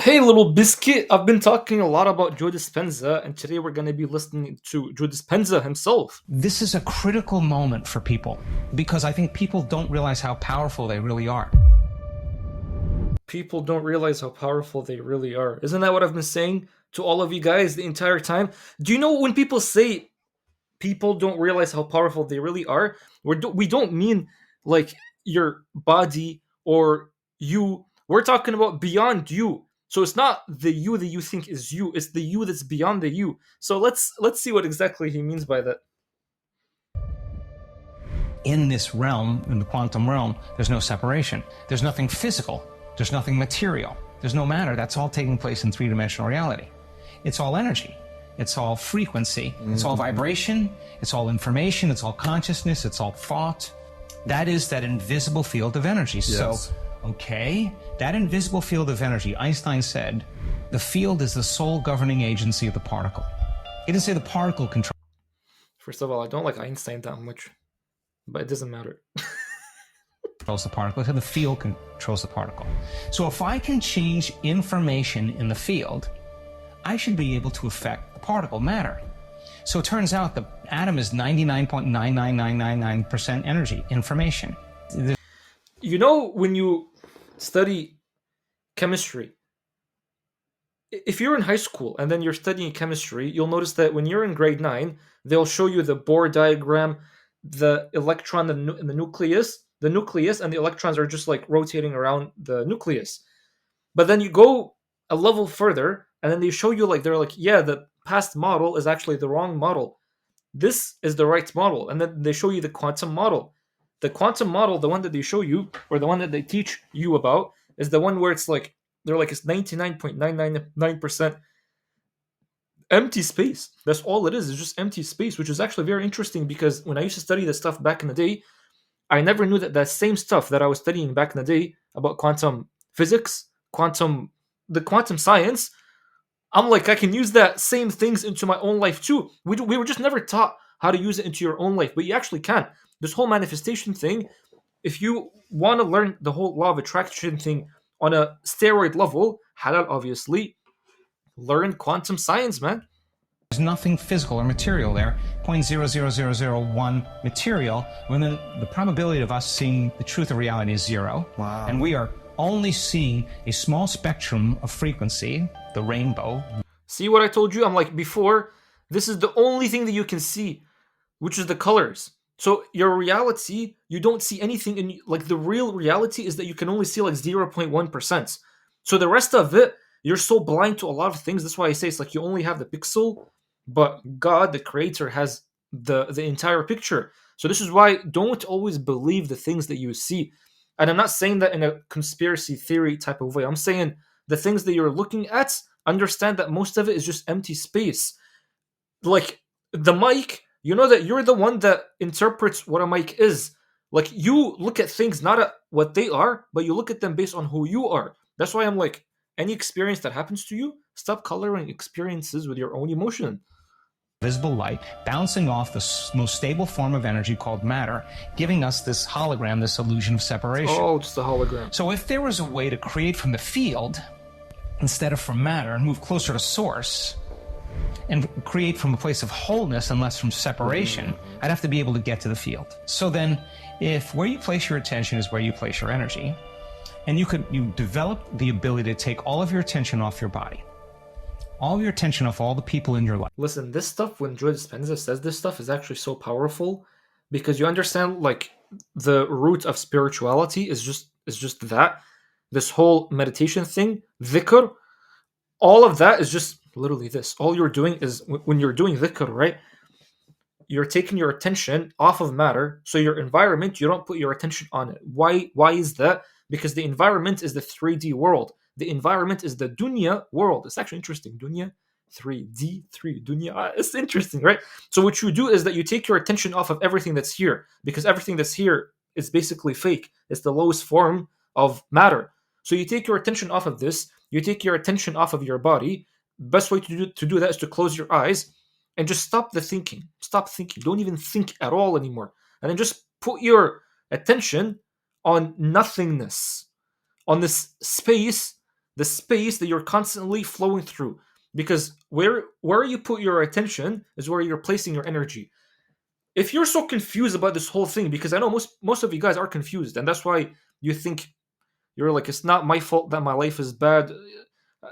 Hey, little biscuit. I've been talking a lot about Joe Dispenza, and today we're going to be listening to Joe Dispenza himself. This is a critical moment for people because I think people don't realize how powerful they really are. People don't realize how powerful they really are. Isn't that what I've been saying to all of you guys the entire time? Do you know when people say people don't realize how powerful they really are, we don't mean like your body or you. We're talking about beyond you. So it's not the you that you think is you, it's the you that's beyond the you. So let's see what exactly he means by that. In this realm, in the quantum realm, there's no separation. There's nothing physical. There's nothing material. There's no matter. That's all taking place in three-dimensional reality. It's all energy. It's all frequency. It's all vibration. It's all information. It's all consciousness. It's all thought. That is that invisible field of energy. Yes. So, okay, that invisible field of energy, Einstein said, the field is the sole governing agency of the particle. He didn't say the particle First of all, I don't like Einstein that much, but it doesn't matter. controls the particle, the field controls the particle. So if I can change information in the field, I should be able to affect the particle matter. So it turns out the atom is 99.99999% energy, information. You know, when you study chemistry, if you're in high school and then you're studying chemistry, you'll notice that when you're in grade 9, they'll show you the Bohr diagram, the electron and the nucleus. The nucleus and the electrons are just like rotating around the nucleus. But then you go a level further and then they show you like they're like, yeah, the past model is actually the wrong model. This is the right model. And then they show you the quantum model. The quantum model, the one that they show you, or the one that they teach you about, is the one where it's like they're like it's 99.999% empty space. That's all it is. It's just empty space, which is actually very interesting because when I used to study this stuff back in the day, I never knew that that same stuff that I was studying back in the day about quantum physics, the quantum science. I'm like, I can use that same things into my own life too. We were just never taught how to use it into your own life, but you actually can. This whole manifestation thing, if you want to learn the whole law of attraction thing on a steroid level, halal obviously, learn quantum science, man. There's nothing physical or material there, 0.00001 material, when the probability of us seeing the truth of reality is zero. Wow. And we are only seeing a small spectrum of frequency, the rainbow. See what I told you? I'm like, before, this is the only thing that you can see, which is the colors. So your reality, you don't see anything, and like the real reality is that you can only see like 0.1%. So the rest of it, you're so blind to a lot of things. That's why I say it's like you only have the pixel, but God, the creator, has the entire picture. So this is why don't always believe the things that you see. And I'm not saying that in a conspiracy theory type of way. I'm saying the things that you're looking at, understand that most of it is just empty space. Like the mic, you know that you're the one that interprets what a mic is. Like you look at things not at what they are, but you look at them based on who you are. That's why I'm like, any experience that happens to you, stop coloring experiences with your own emotion. Visible light bouncing off the most stable form of energy called matter, giving us this hologram, this illusion of separation. Oh, it's the hologram. So if there was a way to create from the field instead of from matter and move closer to source and create from a place of wholeness and less from separation, I'd have to be able to get to the field. So then if where you place your attention is where you place your energy, and you develop the ability to take all of your attention off your body, all your attention off all the people in your life. Listen, this stuff, when Joe Dispenza says this stuff, is actually so powerful because you understand like the root of spirituality is just that. This whole meditation thing, dhikr, all of that is just literally this. All you're doing is when you're doing dhikr, right? You're taking your attention off of matter, so your environment, you don't put your attention on it. Why is that? Because the environment is the 3D world. The environment is the dunya world. It's actually interesting. Dunya, 3D, 3 dunya. It's interesting, right? So what you do is that you take your attention off of everything that's here, because everything that's here is basically fake. It's the lowest form of matter. So you take your attention off of this. You take your attention off of your body. Best way to do that is to close your eyes and just stop the thinking. Stop thinking. Don't even think at all anymore. And then just put your attention on nothingness, on this space the space that you're constantly flowing through. Because where you put your attention is where you're placing your energy. If you're so confused about this whole thing, because I know most of you guys are confused, and that's why you think you're like, it's not my fault that my life is bad.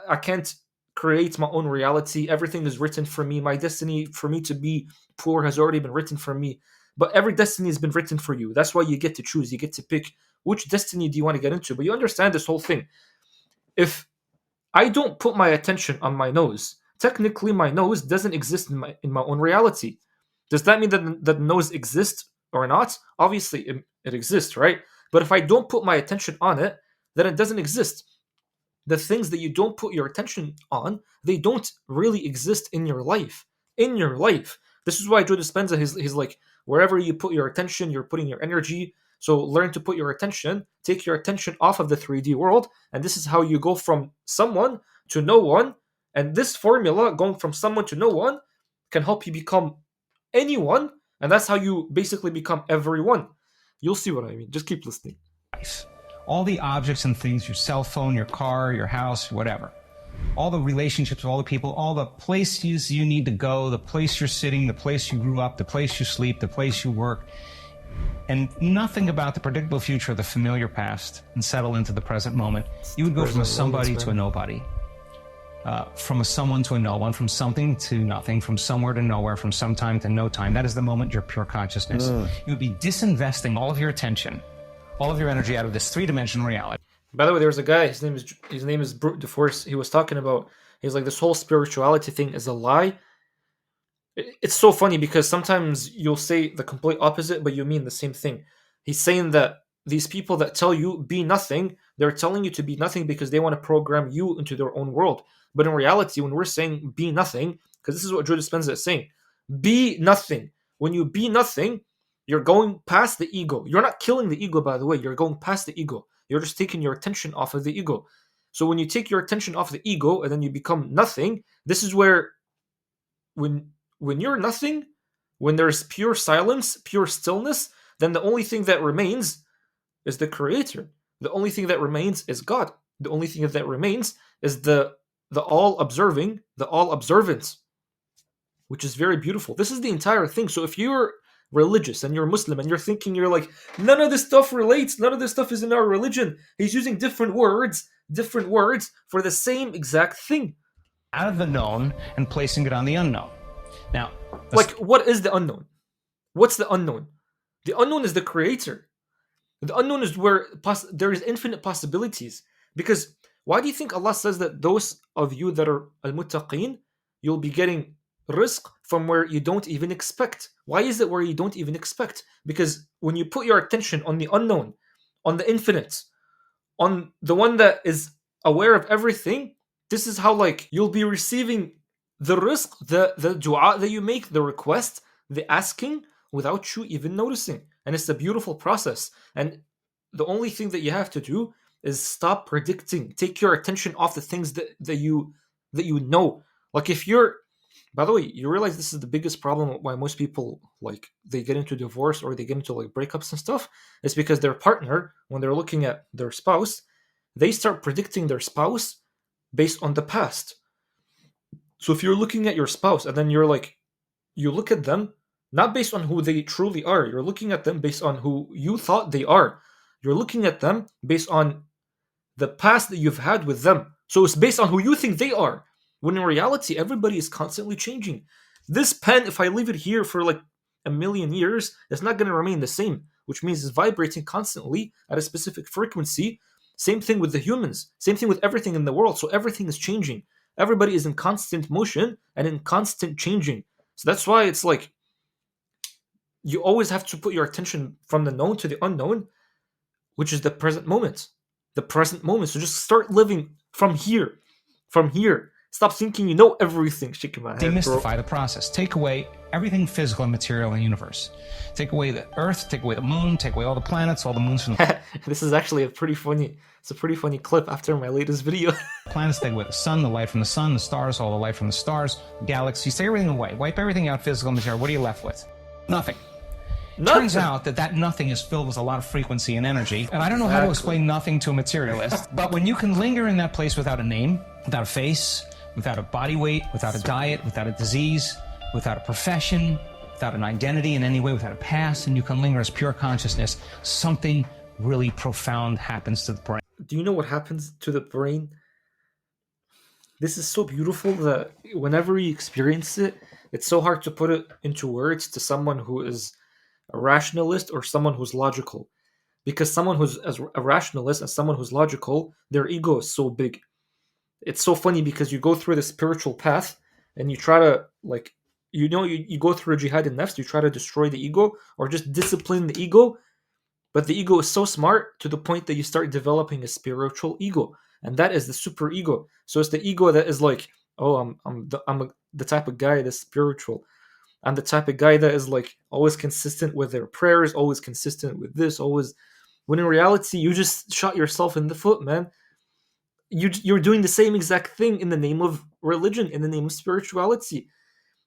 I can't create my own reality. Everything is written for me. My destiny for me to be poor has already been written for me. But every destiny has been written for you. That's why you get to choose. You get to pick which destiny do you want to get into. But you understand this whole thing. If I don't put my attention on my nose, technically my nose doesn't exist in my own reality. Does that mean that the nose exists or not? Obviously, it exists, right? But if I don't put my attention on it, then it doesn't exist. The things that you don't put your attention on, they don't really exist in your life. In your life. This is why Joe Dispenza, he's like, wherever you put your attention, you're putting your energy. So learn to put your attention, take your attention off of the 3D world, and this is how you go from someone to no one. And this formula, going from someone to no one, can help you become anyone, and that's how you basically become everyone. You'll see what I mean. Just keep listening. All the objects and things, your cell phone, your car, your house, whatever. All the relationships with all the people, all the places you need to go, the place you're sitting, the place you grew up, the place you sleep, the place you work, and nothing about the predictable future or the familiar past, and settle into the present moment. You would go from a somebody to a nobody. From a someone to a no one, from something to nothing, from somewhere to nowhere, from some time to no time. That is the moment you're pure consciousness. You would be disinvesting all of your attention, all of your energy out of this three-dimensional reality. By the way, there was a guy, his name is Brute de Force. He was talking about, he's like, this whole spirituality thing is a lie. It's so funny because sometimes you'll say the complete opposite, but you mean the same thing. He's saying that these people that tell you be nothing, they're telling you to be nothing because they want to program you into their own world. But in reality, when we're saying be nothing, because this is what Joe Dispenza is saying, be nothing. When you be nothing, you're going past the ego. You're not killing the ego, by the way. You're going past the ego. You're just taking your attention off of the ego. So when you take your attention off the ego and then you become nothing, this is where when you're nothing, when there's pure silence, pure stillness, then the only thing that remains is the creator. The only thing that remains is God. The only thing that remains is the all observing, the all observance, which is very beautiful. This is the entire thing. So if you're religious and you're Muslim and you're thinking, you're like, none of this stuff relates, none of this stuff is in our religion, he's using different words for the same exact thing. Out of the known and placing it on the unknown. Now, like, what is the unknown? What's the unknown? The unknown is the creator. The unknown is where there is infinite possibilities. Because why do you think Allah says that those of you that are al-muttaqeen, you'll be getting rizq from where you don't even expect? Why is it where you don't even expect? Because when you put your attention on the unknown, on the infinite, on the one that is aware of everything, this is how, like, you'll be receiving the rizq, the dua that you make, the request, the asking, without you even noticing. And it's a beautiful process. And the only thing that you have to do is stop predicting. Take your attention off the things that you know. Like, if you're, by the way, you realize this is the biggest problem why most people, like, they get into divorce or they get into, like, breakups and stuff. It's because their partner, when they're looking at their spouse, they start predicting their spouse based on the past. So if you're looking at your spouse and then you're like, you look at them not based on who they truly are, you're looking at them based on who you thought they are. You're looking at them based on the past that you've had with them. So it's based on who you think they are. When in reality, everybody is constantly changing. This pen, if I leave it here for like a million years, it's not going to remain the same, which means it's vibrating constantly at a specific frequency. Same thing with the humans. Same thing with everything in the world. So everything is changing. Everybody is in constant motion and in constant changing. So that's why it's like, you always have to put your attention from the known to the unknown, which is the present moment. The present moment. So just start living from here. From here. Stop thinking you know everything. Shaking my head, demystify the process. Take away everything physical and material in the universe. Take away the Earth, take away the moon, take away all the planets, all the moons from the This is actually a pretty funny clip after my latest video. planets, take away the sun, the light from the sun, the stars, all the light from the stars, galaxies, take everything away. Wipe everything out, physical and material. What are you left with? Nothing. Turns Nothing. out that that nothing is filled with a lot of frequency and energy. And I don't know how to Exactly. explain nothing to a materialist, but when you can linger in that place without a name, without a face, without a body weight, without a diet, without a disease, without a profession, without an identity in any way, without a past, and you can linger as pure consciousness, something really profound happens to the brain. Do you know what happens to the brain? This is so beautiful that whenever you experience it, it's so hard to put it into words to someone who is a rationalist or someone who's logical. Because someone who's as a rationalist and someone who's logical, their ego is so big. It's so funny because you go through the spiritual path and you try to like you go through a jihad in nafs, you try to destroy the ego or just discipline the ego, but the ego is so smart to the point that you start developing a spiritual ego, and that is the super ego. So it's the ego that is like, oh, the type of guy that's spiritual. I'm the type of guy that is like always consistent with their prayers, always consistent with this, always. When in reality, you just shot yourself in the foot, man. You're doing the same exact thing in the name of religion, in the name of spirituality.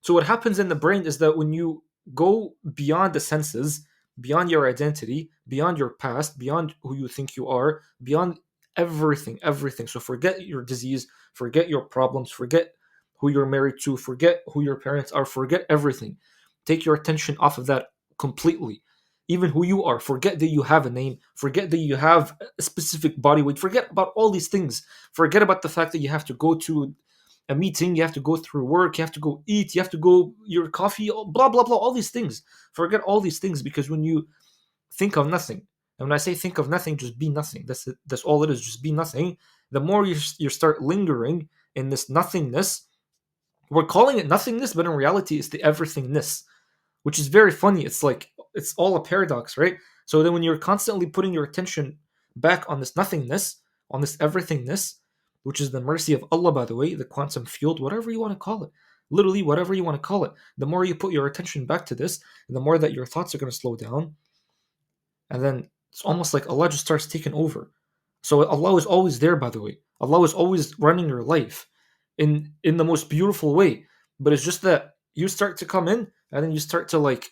So what happens in the brain is that when you go beyond the senses, beyond your identity, beyond your past, beyond who you think you are, beyond everything, everything. So forget your disease, forget your problems, forget who you're married to, forget who your parents are, forget everything. Take your attention off of that completely. Even who you are, forget that you have a name, forget that you have a specific body weight, forget about all these things. Forget about the fact that you have to go to a meeting, you have to go through work, you have to go eat, you have to go your coffee, blah blah blah, all these things. Forget all these things because when you think of nothing, and when I say think of nothing, just be nothing. That's it. That's all it is. Just be nothing. The more you start lingering in this nothingness, we're calling it nothingness, but in reality, it's the everythingness, which is very funny. It's like it's all a paradox, right? So then when you're constantly putting your attention back on this nothingness, on this everythingness, which is the mercy of Allah, by the way, the quantum field, whatever you want to call it, literally whatever you want to call it, the more you put your attention back to this, the more that your thoughts are going to slow down, and then it's almost like Allah just starts taking over. So Allah is always there, by the way. Allah is always running your life in the most beautiful way. But it's just that you start to come in and then you start to like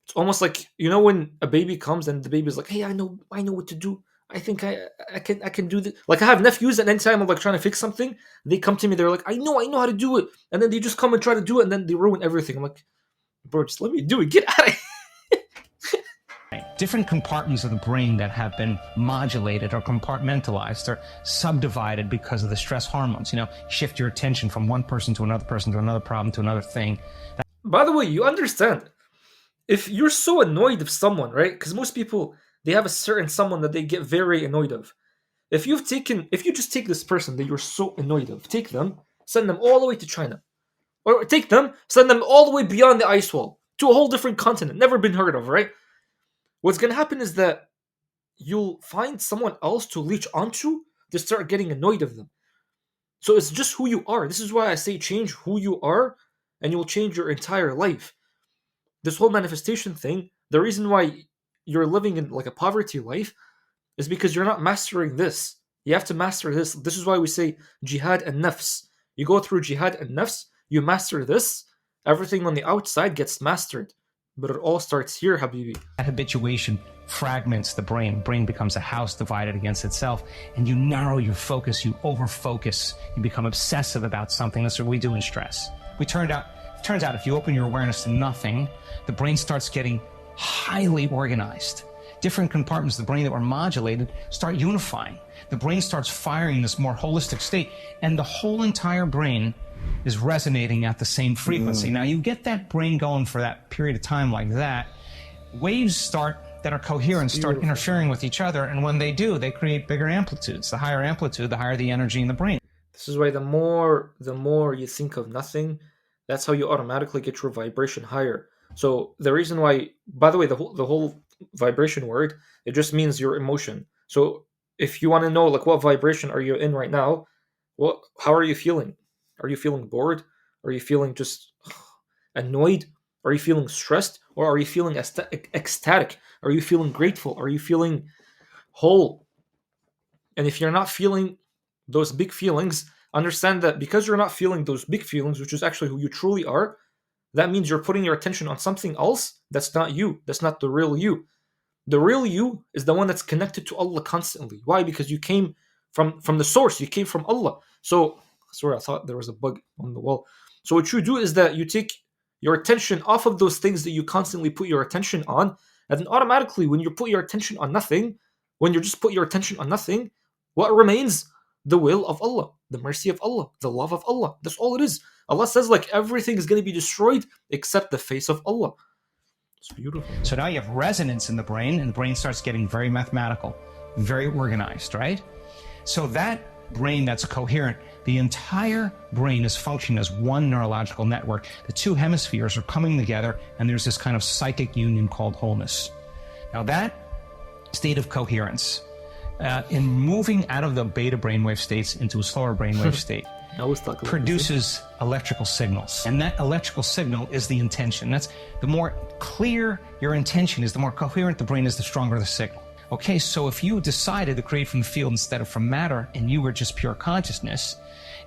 it's almost like when a baby comes and the baby's like, "Hey, I know what to do. I think I can do this." Like I have nephews, and anytime I'm like trying to fix something, they come to me. They're like, "I know how to do it," and then they just come and try to do it, and then they ruin everything. I'm like, "Bro, just let me do it. Get out of here." Different compartments of the brain that have been modulated or compartmentalized or subdivided because of the stress hormones. Shift your attention from one person to another problem to another thing. By the way, you understand if you're so annoyed of someone, right? Because most people they have a certain someone that they get very annoyed of. If you just take this person that you're so annoyed of, take them, send them all the way to China, or take them, send them all the way beyond the ice wall to a whole different continent, never been heard of, right? What's gonna happen is that you'll find someone else to leech onto to start getting annoyed of them. So it's just who you are. This is why I say change who you are, and you'll change your entire life. This whole manifestation thing, the reason why you're living in like a poverty life is because you're not mastering this. You have to master this. This is why we say jihad and nafs. You go through jihad and nafs, you master this, everything on the outside gets mastered. But it all starts here, Habibi. That habituation fragments the brain. Brain becomes a house divided against itself, and you narrow your focus, you over-focus, you become obsessive about something. That's what we do in stress. It turns out if you open your awareness to nothing, the brain starts getting highly organized. Different compartments of the brain that were modulated start unifying. The brain starts firing this more holistic state, and the whole entire brain is resonating at the same frequency. Now, you get that brain going for that period of time like that, waves that are coherent start interfering with each other, and when they do, they create bigger amplitudes. The higher amplitude, the higher the energy in the brain. This is why the more you think of nothing, that's how you automatically get your vibration higher. So the reason why, by the way, the whole vibration word, it just means your emotion. So if you want to know like what vibration are you in right now, how are you feeling? Are you feeling bored? Are you feeling just annoyed? Are you feeling stressed? Or are you feeling ecstatic? Are you feeling grateful? Are you feeling whole? And if you're not feeling those big feelings, understand that because you're not feeling those big feelings, which is actually who you truly are, that means you're putting your attention on something else that's not you. That's not the real you. The real you is the one that's connected to Allah constantly. Why? Because you came from the source. You came from Allah. So, sorry, I thought there was a bug on the wall. So what you do is that you take your attention off of those things that you constantly put your attention on, and then automatically, when you put your attention on nothing, when you just put your attention on nothing, what remains? The will of Allah, the mercy of Allah, the love of Allah. That's all it is. Allah says like everything is going to be destroyed except the face of Allah. It's beautiful. So now you have resonance in the brain, and the brain starts getting very mathematical, very organized, right? So that brain that's coherent, the entire brain is functioning as one neurological network. The two hemispheres are coming together, and there's this kind of psychic union called wholeness. Now that state of coherence, in moving out of the beta brainwave states into a slower brainwave state, produces electrical signals. And that electrical signal is the intention. That's the more clear your intention is, the more coherent the brain is, the stronger the signal. Okay, so if you decided to create from the field instead of from matter, and you were just pure consciousness,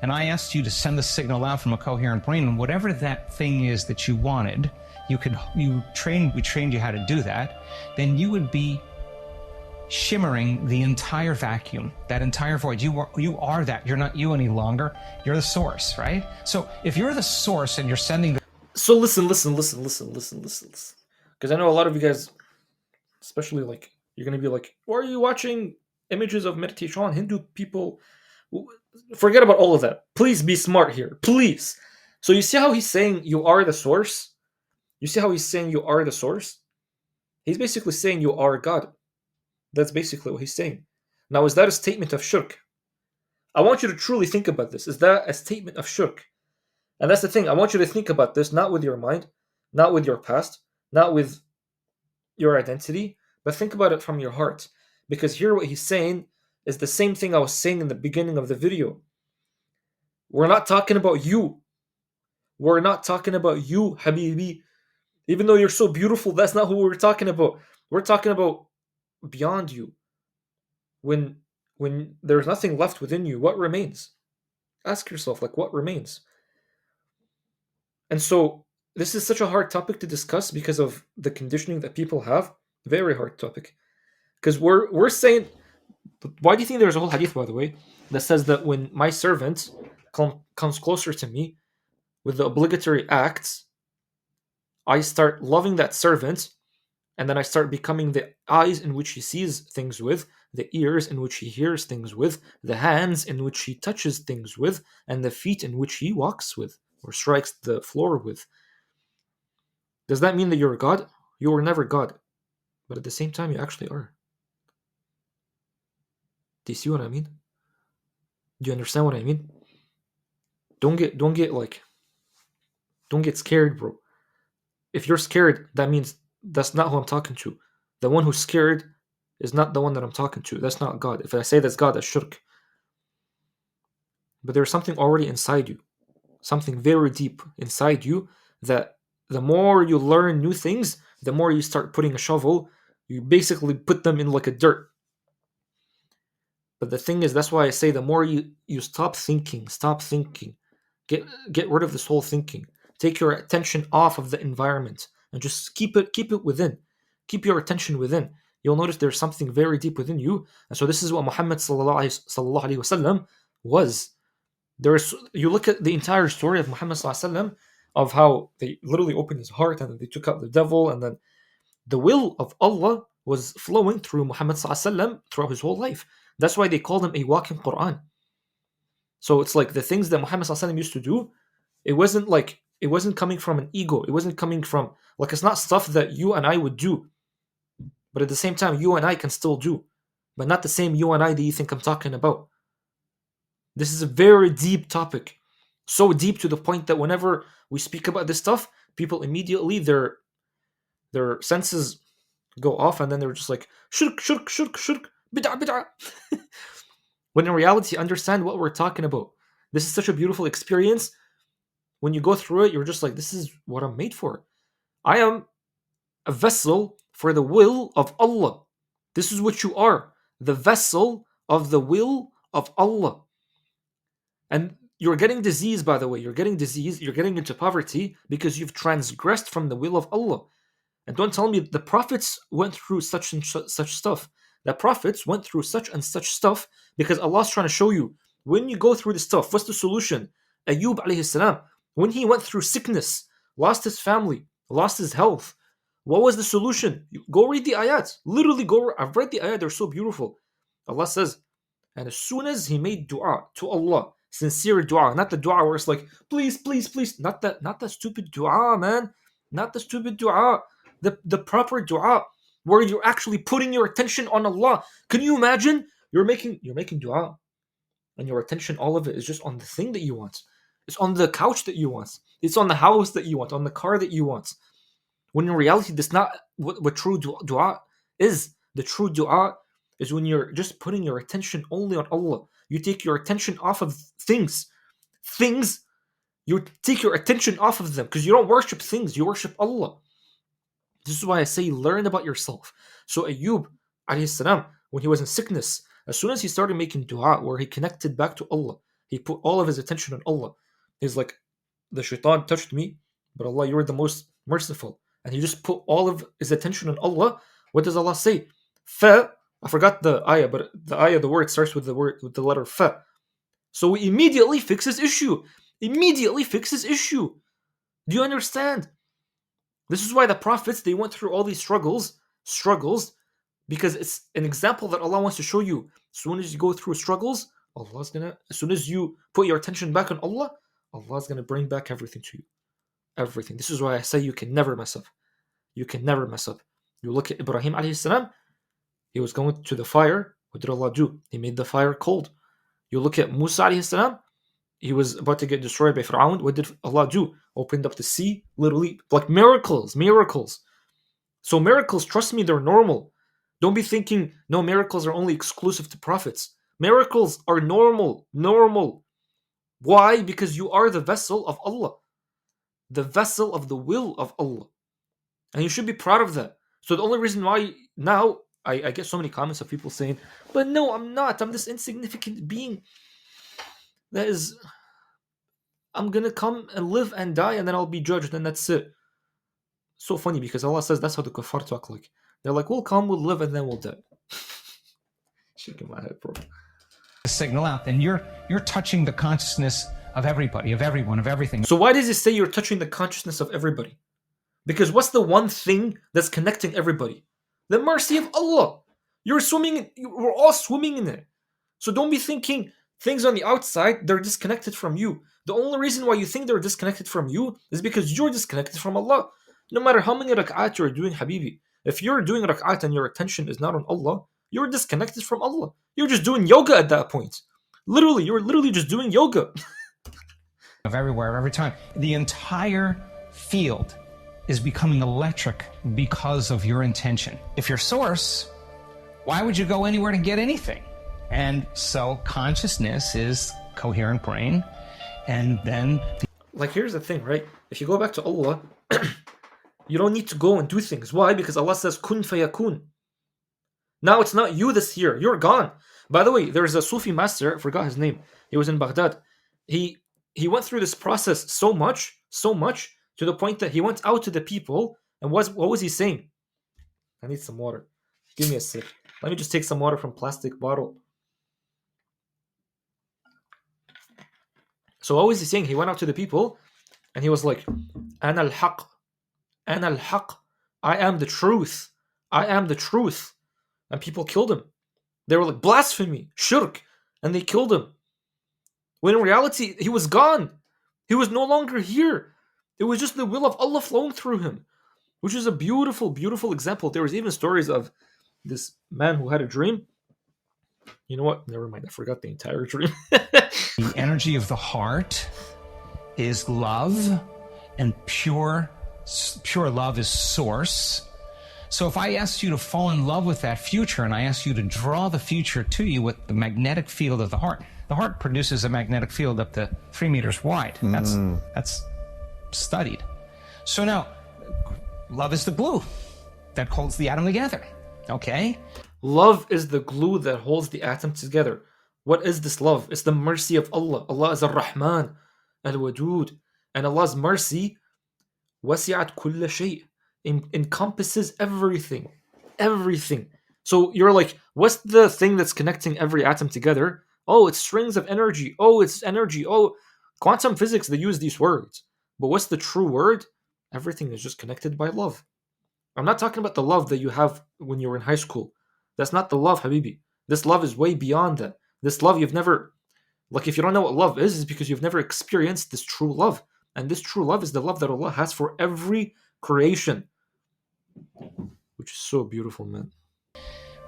and I asked you to send the signal out from a coherent brain, and whatever that thing is that you wanted, we trained you how to do that, then you would be shimmering the entire vacuum, that entire void. You are that. You're not you any longer. You're the source, right? So if you're the source and you're sending the... So listen. Because I know a lot of you guys, especially like, you're going to be like, why are you watching images of meditation on Hindu people? Forget about all of that. Please be smart here. Please. So you see how he's saying you are the source? You see how he's saying you are the source? He's basically saying you are God. That's basically what he's saying. Now, is that a statement of shirk? I want you to truly think about this. Is that a statement of shirk? And that's the thing. I want you to think about this, not with your mind, not with your past, not with your identity, but think about it from your heart. Because here what he's saying is the same thing I was saying in the beginning of the video. We're not talking about you. We're not talking about you, Habibi. Even though you're so beautiful, that's not who we're talking about. We're talking about beyond you. When there's nothing left within you, what remains? Ask yourself, like, what remains? And so this is such a hard topic to discuss because of the conditioning that people have. Very hard topic. Because we're saying, why do you think there's a whole hadith, by the way, that says that when my servant comes closer to me with the obligatory acts, I start loving that servant, and then I start becoming the eyes in which he sees things with, the ears in which he hears things with, the hands in which he touches things with, and the feet in which he walks with, or strikes the floor with. Does that mean that you're God? You were never God. But at the same time, you actually are. Do you see what I mean? Do you understand what I mean? Don't get scared, bro. If you're scared, that means that's not who I'm talking to. The one who's scared is not the one that I'm talking to. That's not God. If I say that's God, that's shirk. But there's something already inside you, something very deep inside you, that the more you learn new things, the more you start putting a shovel, you basically put them in like a dirt. But the thing is, that's why I say the more you stop thinking, get rid of this whole thinking. Take your attention off of the environment and just keep it within. Keep your attention within. You'll notice there's something very deep within you. And so this is what Muhammad sallallahu alaihi wasallam was. You look at the entire story of Muhammad sallallahu alaihi wasallam, of how they literally opened his heart and then they took out the devil, and then the will of Allah was flowing through Muhammad sallallahu alaihi wasallam throughout his whole life. That's why they called him a walking Quran. So it's like the things that Muhammad sallallahu alaihi wasallam used to do, it wasn't coming from an ego. It wasn't coming from, like, it's not stuff that you and I would do. But at the same time, you and I can still do. But not the same you and I that you think I'm talking about. This is a very deep topic. So deep to the point that whenever we speak about this stuff, people immediately, their senses go off, and then they're just like, shirk, shirk, shirk, shirk, bid'ah, bid'ah. When in reality, understand what we're talking about. This is such a beautiful experience. When you go through it, you're just like, this is what I'm made for. I am a vessel for the will of Allah. This is what you are. The vessel of the will of Allah. And You're getting disease, by the way. You're getting disease. You're getting into poverty because you've transgressed from the will of Allah. And don't tell me the prophets went through such and such stuff. The prophets went through such and such stuff because Allah's trying to show you when you go through this stuff, what's the solution? Ayub alayhi salam, when he went through sickness, lost his family, lost his health, what was the solution? Go read the ayat. Literally go. I've read the ayat. They're so beautiful. Allah says, and as soon as he made dua to Allah, sincere dua, not the dua where it's like, please, please, please, not that stupid dua, man, not the stupid dua, the proper dua where you're actually putting your attention on Allah. Can you imagine? You're making dua, and your attention, all of it, is just on the thing that you want. It's on the couch that you want. It's on the house that you want, on the car that you want. When in reality, that's not what true dua is. The true dua is when you're just putting your attention only on Allah. You take your attention off of things. You take your attention off of them because you don't worship things, you worship Allah. This is why I say learn about yourself. So Ayub, alayhi salam, when he was in sickness, as soon as he started making dua where he connected back to Allah, he put all of his attention on Allah. He's like, the shaitan touched me, but Allah, you're the most merciful. And he just put all of his attention on Allah. What does Allah say? Fa, I forgot the ayah, but the word starts with the letter fa. So he immediately fixes issue. Do you understand? This is why the prophets, they went through all these struggles, because it's an example that Allah wants to show you. As soon as you go through struggles, as soon as you put your attention back on Allah, Allah's gonna bring back everything to you. Everything. This is why I say you can never mess up. You look at Ibrahim alayhi salam, he was going to the fire. What did Allah do? He made the fire cold. You look at Musa alayhi salam, he was about to get destroyed by Fir'aun. What did Allah do? Opened up the sea, literally, like miracles. So miracles, trust me, they're normal. Don't be thinking, no, miracles are only exclusive to prophets. Miracles are normal. Why? Because you are the vessel of Allah. The vessel of the will of Allah. And you should be proud of that. So the only reason why now, I get so many comments of people saying, but no, I'm not. I'm this insignificant being. I'm gonna come and live and die and then I'll be judged and that's it. So funny because Allah says that's how the kuffar talk like. They're like, we'll come, we'll live, and then we'll die. Shaking my head, bro. Signal out, then you're touching the consciousness of everybody, of everyone, of everything. So why does it say you're touching the consciousness of everybody? Because what's the one thing that's connecting everybody? The mercy of Allah. We're all swimming in it. So don't be thinking things on the outside, they're disconnected from you. The only reason why you think they're disconnected from you is because you're disconnected from Allah. No matter how many rak'at you're doing, Habibi, if you're doing rak'at and your attention is not on Allah, you're disconnected from Allah. You're just doing yoga at that point. You're literally just doing yoga. Of everywhere, every time. The entire field is becoming electric because of your intention. If you're source, why would you go anywhere to get anything? And so consciousness is coherent brain, and then... Like, here's the thing, right? If you go back to Allah, you don't need to go and do things. Why? Because Allah says, kun fayakun. Now it's not you that's here. You're gone. By the way, there's a Sufi master, I forgot his name. He was in Baghdad. He went through this process so much, to the point that he went out to the people, and what was he saying? I need some water. Give me a sip. Let me just take some water from plastic bottle. So what was he saying? He went out to the people, and he was like, Ana al-haq. Ana al-haq. I am the truth. I am the truth. And people killed him. They were like, blasphemy, shirk. And they killed him. When in reality, he was gone. He was no longer here. It was just the will of Allah flowing through him. Which is a beautiful, beautiful example. There was even stories of this man who had a dream. You know what? Never mind. I forgot the entire dream. The energy of the heart is love, and pure love is source. So if I asked you to fall in love with that future, and I asked you to draw the future to you with the magnetic field of the heart produces a magnetic field up to 3 meters wide. That's studied. So now, love is the glue that holds the atom together. Okay? Love is the glue that holds the atom together. What is this love? It's the mercy of Allah. Allah is Ar-Rahman, Al-Wadud. And Allah's mercy, wasi'at kulla shay, encompasses everything. Everything. So you're like, what's the thing that's connecting every atom together? Oh, it's strings of energy. Oh, it's energy. Oh, quantum physics, they use these words. But what's the true word? Everything is just connected by love. I'm not talking about the love that you have when you were in high school. That's not the love, Habibi. This love is way beyond that. This love you've never, like, if you don't know what love is, it's because you've never experienced this true love. And this true love is the love that Allah has for every creation, which is so beautiful, man.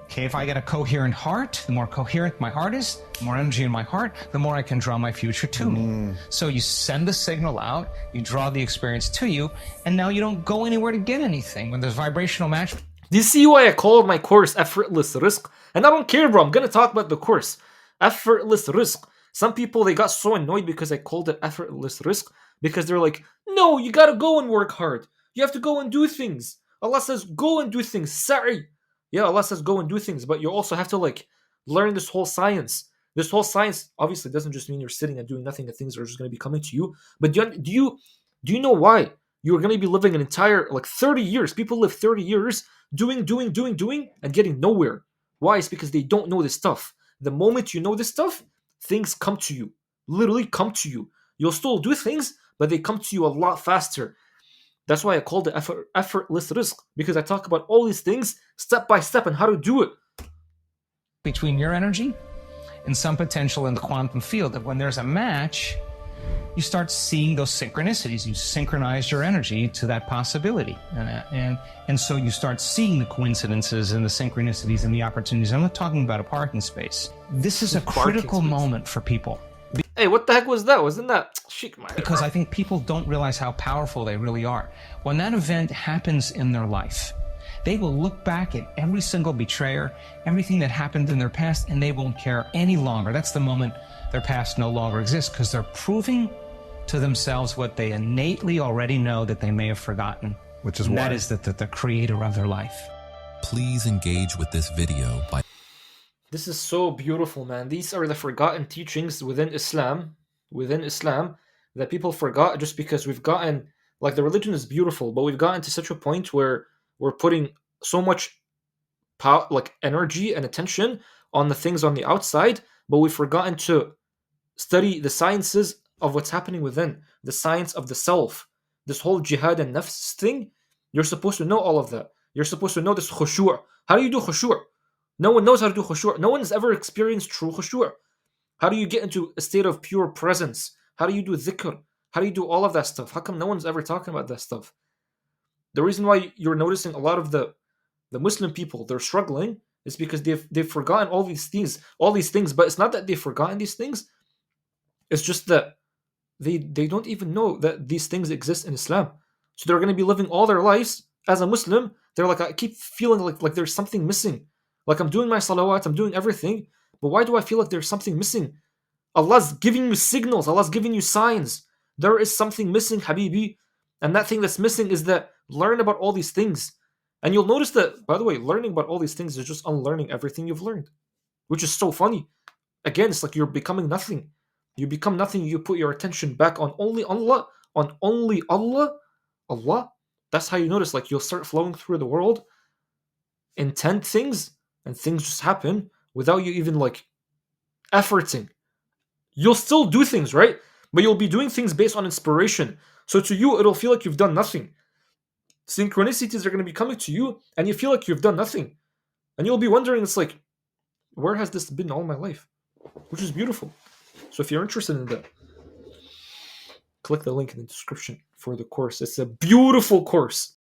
Okay, if I get a coherent heart, the more coherent my heart is, the more energy in my heart, the more I can draw my future to me. So you send the signal out, you draw the experience to you, and now you don't go anywhere to get anything. When there's vibrational match. Do you see why I called my course Effortless Rizq? And I don't care, bro. I'm going to talk about the course. Effortless Rizq. Some people, they got so annoyed because I called it Effortless Rizq because they're like, no, you got to go and work hard. You have to go and do things. Allah says, go and do things. Sa'i. Yeah, Allah says go and do things, but you also have to like learn this whole science. This whole science obviously doesn't just mean you're sitting and doing nothing and things are just going to be coming to you. But do you know why you're going to be living an entire like 30 years? People live 30 years doing and getting nowhere. Why? It's because they don't know this stuff. The moment you know this stuff, things come to you. Literally come to you. You'll still do things, but they come to you a lot faster. That's why I called it effortless rizq, because I talk about all these things step by step and how to do it. Between your energy and some potential in the quantum field, that when there's a match, you start seeing those synchronicities. You synchronize your energy to that possibility. And so you start seeing the coincidences and the synchronicities and the opportunities. I'm not talking about a parking space. This is a critical moment for people. Hey, what the heck was that? Wasn't that Sheikh? Because I think people don't realize how powerful they really are. When that event happens in their life, they will look back at every single betrayer, everything that happened in their past, and they won't care any longer. That's the moment their past no longer exists, because they're proving to themselves what they innately already know that they may have forgotten. Which is and why? that is that they're the creator of their life. Please engage with this video by... This is so beautiful, man. These are the forgotten teachings within Islam, that people forgot just because we've gotten, like, the religion is beautiful, but we've gotten to such a point where we're putting so much power, like energy and attention on the things on the outside, but we've forgotten to study the sciences of what's happening within, the science of the self. This whole jihad and nafs thing, you're supposed to know all of that. You're supposed to know this khushu'. How do you do khushu'? No one knows how to do khushu'. No one's ever experienced true khushu'. How do you get into a state of pure presence? How do you do dhikr? How do you do all of that stuff? How come no one's ever talking about that stuff? The reason why you're noticing a lot of the Muslim people, they're struggling, is because they've forgotten all these things. But it's not that they've forgotten these things. It's just that they don't even know that these things exist in Islam. So they're going to be living all their lives as a Muslim. They're like, I keep feeling like there's something missing. Like, I'm doing my salawat, I'm doing everything, but why do I feel like there's something missing? Allah's giving you signals, Allah's giving you signs. There is something missing, Habibi. And that thing that's missing is that learn about all these things. And you'll notice that, by the way, learning about all these things is just unlearning everything you've learned, which is so funny. Again, it's like you're becoming nothing. You become nothing, you put your attention back on only Allah, Allah. That's how you notice, like, you'll start flowing through the world, intent things, and things just happen without you even, like, efforting. You'll still do things, right? But you'll be doing things based on inspiration. So to you, it'll feel like you've done nothing. Synchronicities are going to be coming to you, and you feel like you've done nothing. And you'll be wondering, it's like, where has this been all my life? Which is beautiful. So if you're interested in that, click the link in the description for the course. It's a beautiful course.